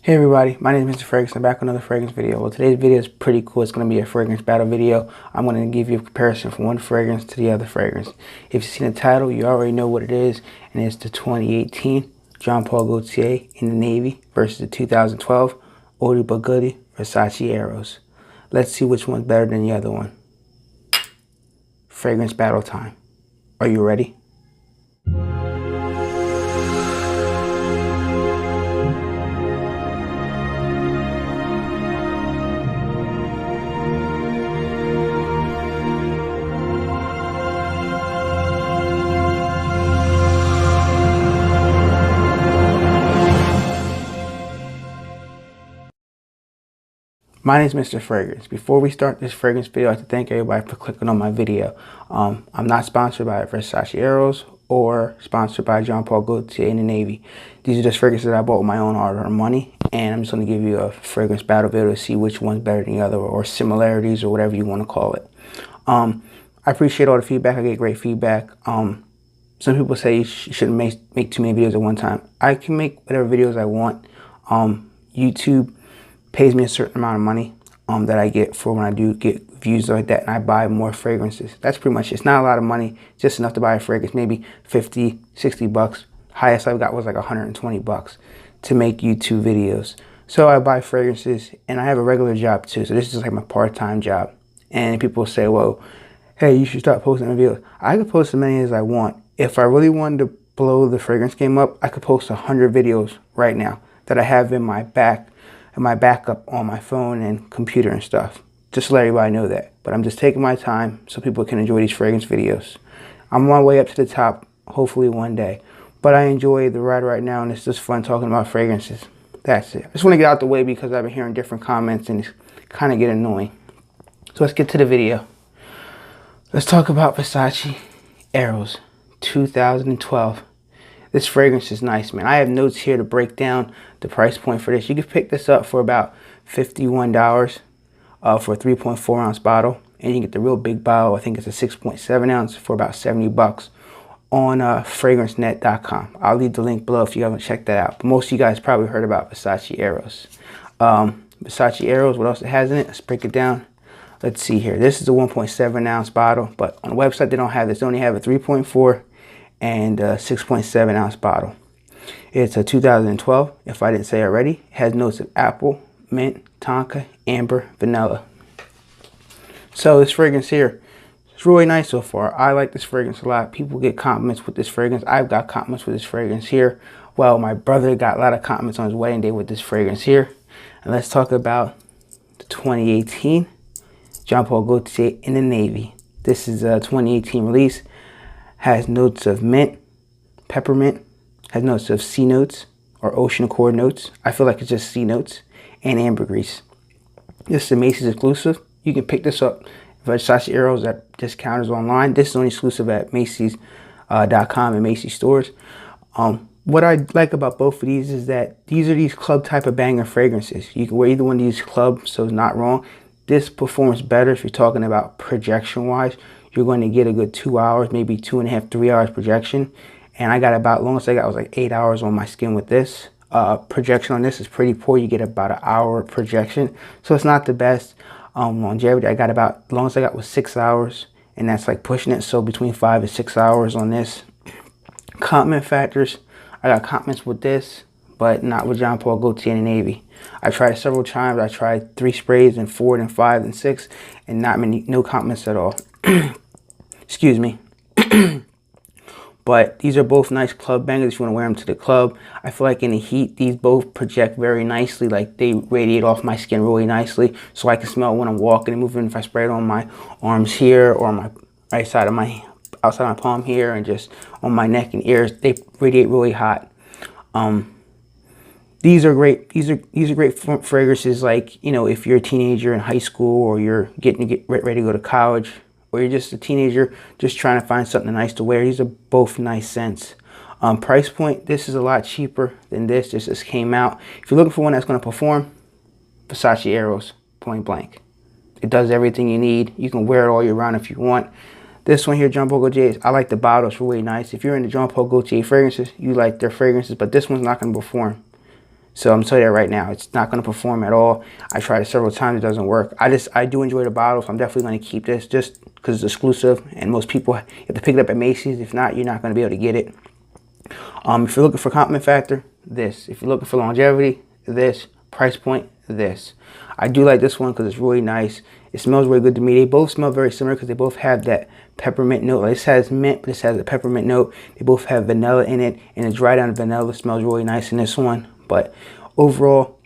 Hey everybody, my name is Mr. Fragrance. I'm back with another fragrance video. Well, today's video is pretty cool. It's going to be a fragrance battle video. I'm going to give you a comparison from one fragrance to the other fragrance. If you've seen the title, you already know what it is, and it's the 2018 Jean Paul Gaultier in the navy versus the 2012 Oldie but Goodie Versace Eros. Let's see which one's better than the other one. Fragrance battle time. Are you ready? My name is Mr. Fragrance. Before we start this fragrance video, I'd like to thank everybody for clicking on my video. I'm not sponsored by Versace Eros or sponsored by Jean Paul Gaultier in the Navy. These are just fragrances that I bought with my own hard-earned money, and I'm just going to give you a fragrance battle video to see which one's better than the other, or similarities, or whatever you want to call it. I appreciate all the feedback. I get great feedback. Some people say you shouldn't make too many videos at one time. I can make whatever videos I want. YouTube pays me a certain amount of money that I get for when I do get views like that, and I buy more fragrances. That's pretty much it. It's not a lot of money, just enough to buy a fragrance, maybe 50, 60 bucks. Highest I got was like 120 bucks to make YouTube videos. So I buy fragrances, and I have a regular job too, so this is like my part-time job. And people say, well, hey, you should start posting videos. I could post as many as I want. If I really wanted to blow the fragrance game up, I could post 100 videos right now that I have in my backup on my phone and computer and stuff. Just to let everybody know that. But I'm just taking my time so people can enjoy these fragrance videos. I'm on my way up to the top, hopefully one day. But I enjoy the ride right now, and it's just fun talking about fragrances. That's it. I just want to get out the way because I've been hearing different comments and it's kind of getting annoying. So let's get to the video. Let's talk about Versace Eros 2012. This fragrance is nice, man. I have notes here to break down the price point for this. You can pick this up for about $51 for a 3.4 ounce bottle. And you can get the real big bottle, I think it's a 6.7 ounce, for about 70 bucks on fragrancenet.com. I'll leave the link below if you haven't checked that out. But most of you guys probably heard about Versace Eros. Versace Eros, what else it has in it? Let's break it down. Let's see here. This is a 1.7 ounce bottle, but on the website they don't have this. They only have a 3.4 and a 6.7 ounce bottle. It's a 2012, if I didn't say already. It has notes of apple, mint, tonka, amber, vanilla. So this fragrance here, it's really nice so far. I like this fragrance a lot. People get compliments with this fragrance. I've got compliments with this fragrance here. Well, my brother got a lot of compliments on his wedding day with this fragrance here. And let's talk about the 2018 Jean Paul Gaultier in the Navy. This is a 2018 release. Has notes of mint, peppermint, has notes of sea notes or ocean accord notes. I feel like it's just sea notes, and ambergris. This is a Macy's exclusive. You can pick this up Versace Eros at discounters online. This is only exclusive at Macy's.com and Macy's stores. What I like about both of these is that these are these club type of banger fragrances. You can wear either one of these clubs, so it's not wrong. This performs better if you're talking about projection wise. You're going to get a good 2 hours, maybe 2.5, 3 hours projection. And I got about, longest I got was like 8 hours on my skin with this. Projection on this is pretty poor. You get about an hour projection. So it's not the best longevity. I got about, the longest I got was 6 hours. And that's like pushing it. So between 5 and 6 hours on this. Compliment factors. I got compliments with this, but not with Jean Paul Gaultier in the Navy. I tried it several times. I tried 3 sprays and 4 and 5 and 6. And no compliments at all. Excuse me. But these are both nice club bangers if you want to wear them to the club. I feel like in the heat, these both project very nicely. Like they radiate off my skin really nicely. So I can smell when I'm walking and moving. If I spray it on my arms here or on my right side of my, outside my palm here and just on my neck and ears, they radiate really hot. These are great. These are great fragrances. Like, you know, if you're a teenager in high school or you're getting to get ready to go to college, or you're just a teenager just trying to find something nice to wear. These are both nice scents. Price point, this is a lot cheaper than this. This just came out. If you're looking for one that's going to perform, Versace Eros, point blank. It does everything you need. You can wear it all year round if you want. This one here, Jean Paul Gaultier, I like the bottle. It's really nice. If you're into Jean Paul Gaultier fragrances, you like their fragrances, but this one's not going to perform. So I'm telling you that right now, it's not going to perform at all. I tried it several times, it doesn't work. I do enjoy the bottle, so I'm definitely going to keep this just because it's exclusive, and most people, you have to pick it up at Macy's. If not, you're not going to be able to get it. If you're looking for compliment factor, this. If you're looking for longevity, this. Price point, this. I do like this one because it's really nice. It smells really good to me. They both smell very similar because they both have that peppermint note. Like this has mint, but this has a peppermint note. They both have vanilla in it, and it's dry down to vanilla. It smells really nice in this one. But overall,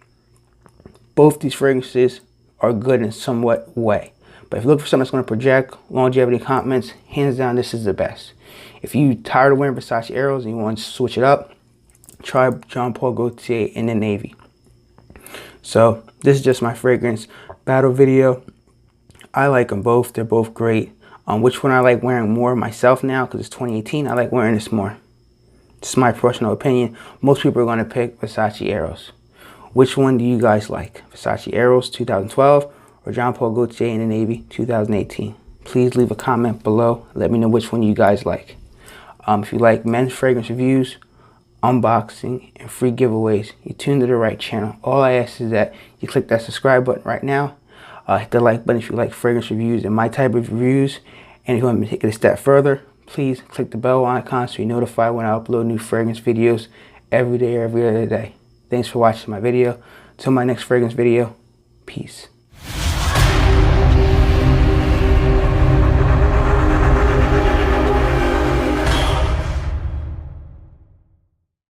both these fragrances are good in somewhat way. But if you look for something that's going to project longevity compliments, hands down, this is the best. If you're tired of wearing Versace Eros and you want to switch it up, try Jean Paul Gaultier in the navy. So this is just my fragrance battle video. I like them both. They're both great. Which one I like wearing more myself now, because it's 2018, I like wearing this more. This is my personal opinion. Most people are going to pick Versace Eros. Which one do you guys like? Versace Eros 2012 or Jean Paul Gaultier in the Navy 2018? Please leave a comment below. Let me know which one you guys like. If you like men's fragrance reviews, unboxing, and free giveaways, you tune to the right channel. All I ask is that you click that subscribe button right now. Hit the like button if you like fragrance reviews and my type of reviews. And if you want me to take it a step further, please click the bell icon so you're notified when I upload new fragrance videos every day or every other day. Thanks for watching my video. Till my next fragrance video, peace.